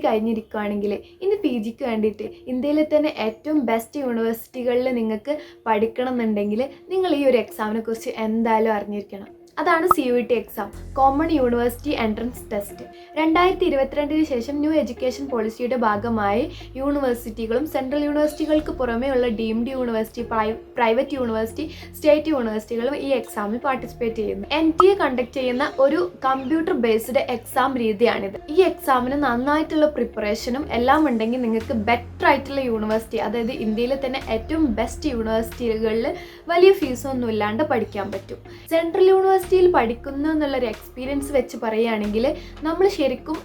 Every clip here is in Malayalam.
കഴിഞ്ഞിരിക്കുകയാണെങ്കിൽ ഇനി പി ജിക്ക് വേണ്ടിയിട്ട് ഇന്ത്യയിലെ തന്നെ ഏറ്റവും ബെസ്റ്റ് യൂണിവേഴ്സിറ്റികളിൽ നിങ്ങൾക്ക് പഠിക്കണം എന്നുണ്ടെങ്കിൽ നിങ്ങൾ ഈ ഒരു എക്സാമിനെ കുറിച്ച് എന്തായാലും അറിഞ്ഞിരിക്കണം. അതാണ് CUET exam, common university entrance test. 2022 ശേഷം ന്യൂ എഡ്യൂക്കേഷൻ പോളിസിയുടെ ഭാഗമായി യൂണിവേഴ്സിറ്റികളും സെൻട്രൽ യൂണിവേഴ്സിറ്റികൾക്ക് പുറമേയുള്ള deemed university, private university, state യൂണിവേഴ്സിറ്റികളും ഈ എക്സാമിൽ പാർട്ടിസിപ്പേറ്റ് ചെയ്യുന്നു. NTA കണ്ടക്ട് ചെയ്യുന്ന ഒരു കമ്പ്യൂട്ടർ ബേസ്ഡ് എക്സാം രീതിയാണിത്. ഈ എക്സാമിന് നന്നായിട്ടുള്ള പ്രിപ്പറേഷനും എല്ലാം ഉണ്ടെങ്കിൽ നിങ്ങൾക്ക് ബെറ്റർ ആയിട്ടുള്ള യൂണിവേഴ്സിറ്റി, അതായത് ഇന്ത്യയിലെ തന്നെ ഏറ്റവും ബെസ്റ്റ് യൂണിവേഴ്സിറ്റികളിൽ വലിയ ഫീസൊന്നും ഇല്ലാണ്ട് പഠിക്കാൻ പറ്റും. സെൻട്രൽ യൂണിവേഴ്സിറ്റിയിൽ പഠിക്കുന്നു എന്നുള്ളൊരു എക്സ്പീരിയൻസ് വെച്ച് പറയുകയാണെങ്കിൽ നമ്മൾ ശരിക്കും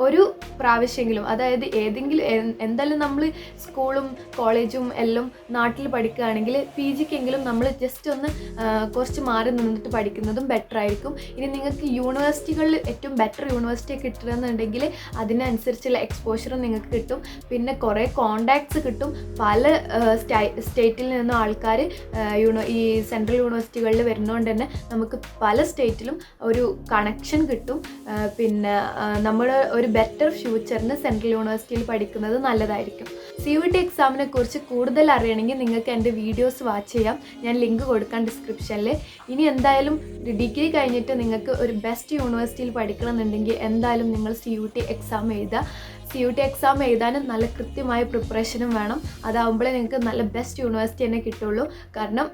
ഒരു പ്രാവശ്യമെങ്കിലും, അതായത് എന്തായാലും നമ്മൾ സ്കൂളും കോളേജും എല്ലാം നാട്ടിൽ പഠിക്കുകയാണെങ്കിൽ പി ജിക്കെങ്കിലും നമ്മൾ ജസ്റ്റ് ഒന്ന് കുറച്ച് മാറി നിന്നിട്ട് പഠിക്കുന്നതും ബെറ്റർ ആയിരിക്കും. ഇനി നിങ്ങൾക്ക് യൂണിവേഴ്സിറ്റികളിൽ ഏറ്റവും ബെറ്റർ യൂണിവേഴ്സിറ്റി കിട്ടുകയെന്നുണ്ടെങ്കിൽ അതിനനുസരിച്ചുള്ള എക്സ്പോഷറും നിങ്ങൾക്ക് കിട്ടും. പിന്നെ കുറേ കോണ്ടാക്ട്സ് കിട്ടും. പല സ്റ്റേറ്റിൽ നിന്നും ആൾക്കാർ ഈ സെൻട്രൽ യൂണിവേഴ്സിറ്റികളിൽ വരുന്നതുകൊണ്ട് തന്നെ നമുക്ക് പല സ്റ്റേറ്റിലും ഒരു കണക്ഷൻ കിട്ടും. പിന്നെ നമ്മുടെ ഒരു ബെറ്റർ ഫ്യൂച്ചറിന് സെൻട്രൽ യൂണിവേഴ്സിറ്റിയിൽ പഠിക്കുന്നത് നല്ലതായിരിക്കും. CUET എക്സാമിനെ കുറിച്ച് കൂടുതൽ അറിയണമെങ്കിൽ നിങ്ങൾക്ക് എൻ്റെ വീഡിയോസ് വാച്ച് ചെയ്യാം. ഞാൻ ലിങ്ക് കൊടുക്കാം ഡിസ്ക്രിപ്ഷനിൽ. ഇനി എന്തായാലും ഡിഗ്രി കഴിഞ്ഞിട്ട് നിങ്ങൾക്ക് ഒരു ബെസ്റ്റ് യൂണിവേഴ്സിറ്റിയിൽ പഠിക്കണം എന്നുണ്ടെങ്കിൽ എന്തായാലും നിങ്ങൾ CUET എക്സാം എഴുതുക. CUET എക്സാം എഴുതാനും നല്ല കൃത്യമായ പ്രിപ്പറേഷനും വേണം. അതാവുമ്പോഴേ നിങ്ങൾക്ക് നല്ല ബെസ്റ്റ് യൂണിവേഴ്സിറ്റി തന്നെ കിട്ടുള്ളൂ. കാരണം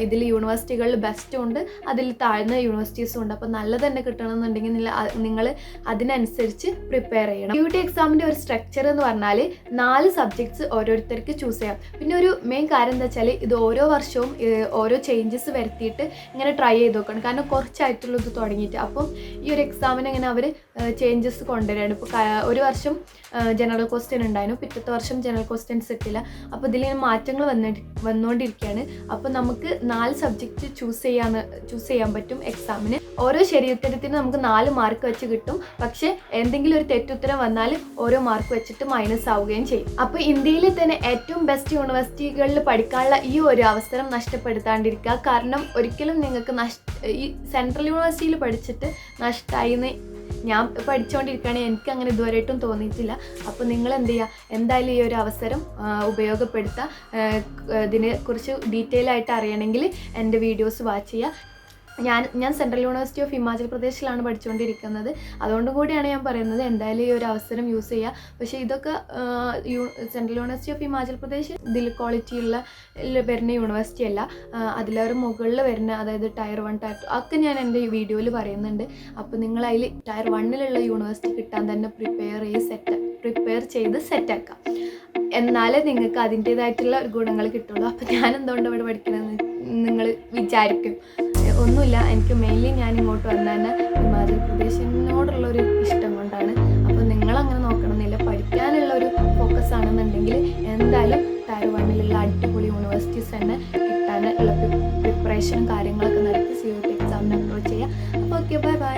ഇതിൽ യൂണിവേഴ്സിറ്റികളിൽ ബെസ്റ്റും ഉണ്ട്, അതിൽ താഴ്ന്ന യൂണിവേഴ്സിറ്റീസും ഉണ്ട്. അപ്പോൾ നല്ലത് തന്നെ കിട്ടണമെന്നുണ്ടെങ്കിൽ നിങ്ങൾ അതിനനുസരിച്ച് പ്രിപ്പയർ ചെയ്യണം. CUET എക്സാമിൻ്റെ ഒരു സ്ട്രക്ചർ എന്ന് പറഞ്ഞാൽ 4 സബ്ജക്ട്സ് ഓരോരുത്തർക്ക് ചൂസ് ചെയ്യാം. പിന്നെ ഒരു മെയിൻ കാര്യം എന്താ വെച്ചാൽ ഇത് ഓരോ വർഷവും ഓരോ ചേഞ്ചസ് വരുത്തിയിട്ട് ഇങ്ങനെ ട്രൈ ചെയ്ത് നോക്കണം. കാരണം കുറച്ചായിട്ടുള്ളൂ ഇത് തുടങ്ങിയിട്ട്. അപ്പം ഈ ഒരു എക്സാമിന് ഇങ്ങനെ അവർ ചേഞ്ചസ് കൊണ്ടുവരികയാണ്. ഇപ്പോൾ ഒരു വർഷം ജനറൽ ക്വസ്റ്റ്യൻ ഉണ്ടായിരുന്നു, പിറ്റത്തെ വർഷം ജനറൽ ക്വസ്റ്റ്യൻസ് കിട്ടില്ല. അപ്പോൾ ഇതിലിങ്ങനെ മാറ്റങ്ങൾ വന്നുകൊണ്ടിരിക്കുകയാണ്. അപ്പോൾ നമുക്ക് 4 സബ്ജക്റ്റ് ചൂസ് ചെയ്യാൻ പറ്റും എക്സാമിന്. ഓരോ ശരിയുത്തരത്തിന് നമുക്ക് 4 മാർക്ക് വെച്ച് കിട്ടും. പക്ഷേ എന്തെങ്കിലും ഒരു തെറ്റുത്തരം വന്നാൽ ഓരോ മാർക്ക് വെച്ചിട്ട് മൈനസ് ആവുകയും ചെയ്യും. അപ്പോൾ ഇന്ത്യയിലെ തന്നെ ഏറ്റവും ബെസ്റ്റ് യൂണിവേഴ്സിറ്റികളിൽ പഠിക്കാനുള്ള ഈ ഒരു അവസരം നഷ്ടപ്പെടുത്താണ്ടിരിക്കുക. കാരണം ഒരിക്കലും നിങ്ങൾക്ക് ഈ സെൻട്രൽ യൂണിവേഴ്സിറ്റിയിൽ പഠിച്ചിട്ട് നഷ്ടമായി ഞാൻ പഠിച്ചുകൊണ്ടിരിക്കുകയാണെങ്കിൽ എനിക്ക് അങ്ങനെ ഇതുവരെയായിട്ടും തോന്നിയിട്ടില്ല. അപ്പോൾ നിങ്ങൾ എന്ത് ചെയ്യുക, എന്തായാലും ഈ ഒരു അവസരം ഉപയോഗപ്പെടുത്തുക. ഇതിനെക്കുറിച്ച് ഡീറ്റെയിൽ ആയിട്ട് അറിയണമെങ്കിൽ എൻ്റെ വീഡിയോസ് വാച്ച് ചെയ്യുക. ഞാൻ സെൻട്രൽ യൂണിവേഴ്സിറ്റി ഓഫ് ഹിമാചൽ പ്രദേശിലാണ് പഠിച്ചുകൊണ്ടിരിക്കുന്നത്. അതുകൊണ്ട് കൂടിയാണ് ഞാൻ പറയുന്നത് എന്തായാലും ഈ ഒരു അവസരം യൂസ് ചെയ്യുക. പക്ഷേ ഇതൊക്കെ central university of Himachal Pradesh ഇതിൽ ക്വാളിറ്റിയുള്ള വരുന്ന യൂണിവേഴ്സിറ്റി അല്ല, അതിലേറെ മുകളിൽ വരുന്ന, അതായത് ടയർ 1 ടയർ 2 ഒക്കെ ഞാൻ എൻ്റെ ഈ വീഡിയോയിൽ പറയുന്നുണ്ട്. അപ്പോൾ നിങ്ങൾ അതിൽ ടയർ 1ലുള്ള യൂണിവേഴ്സിറ്റി കിട്ടാൻ തന്നെ പ്രിപ്പയർ ചെയ്ത് സെറ്റാക്കാം. എന്നാലേ നിങ്ങൾക്ക് അതിൻ്റേതായിട്ടുള്ള ഗുണങ്ങൾ കിട്ടുള്ളൂ. അപ്പോൾ ഞാൻ എന്തുകൊണ്ട് ഇവിടെ പഠിക്കണമെന്ന് നിങ്ങൾ വിചാരിക്കും. ഒന്നുമില്ല, എനിക്ക് മെയിൻലി ഞാൻ ഇങ്ങോട്ട് വന്ന തന്നെ ഹിമാചൽ പ്രദേശിനോടുള്ളൊരു ഇഷ്ടം കൊണ്ടാണ്. അപ്പോൾ നിങ്ങളങ്ങനെ നോക്കണമെന്നില്ല, പഠിക്കാനുള്ളൊരു ഫോക്കസ് ആണെന്നുണ്ടെങ്കിൽ എന്തായാലും ടയർ 1ലുള്ള അടിപൊളി യൂണിവേഴ്സിറ്റീസ് തന്നെ കിട്ടാനുള്ള പ്രിപ്പറേഷനും കാര്യങ്ങളൊക്കെ നടത്തി CUET എക്സാമിന് അപ്രോച്ച് ചെയ്യുക. അപ്പോൾ ഓക്കെ, ബൈ.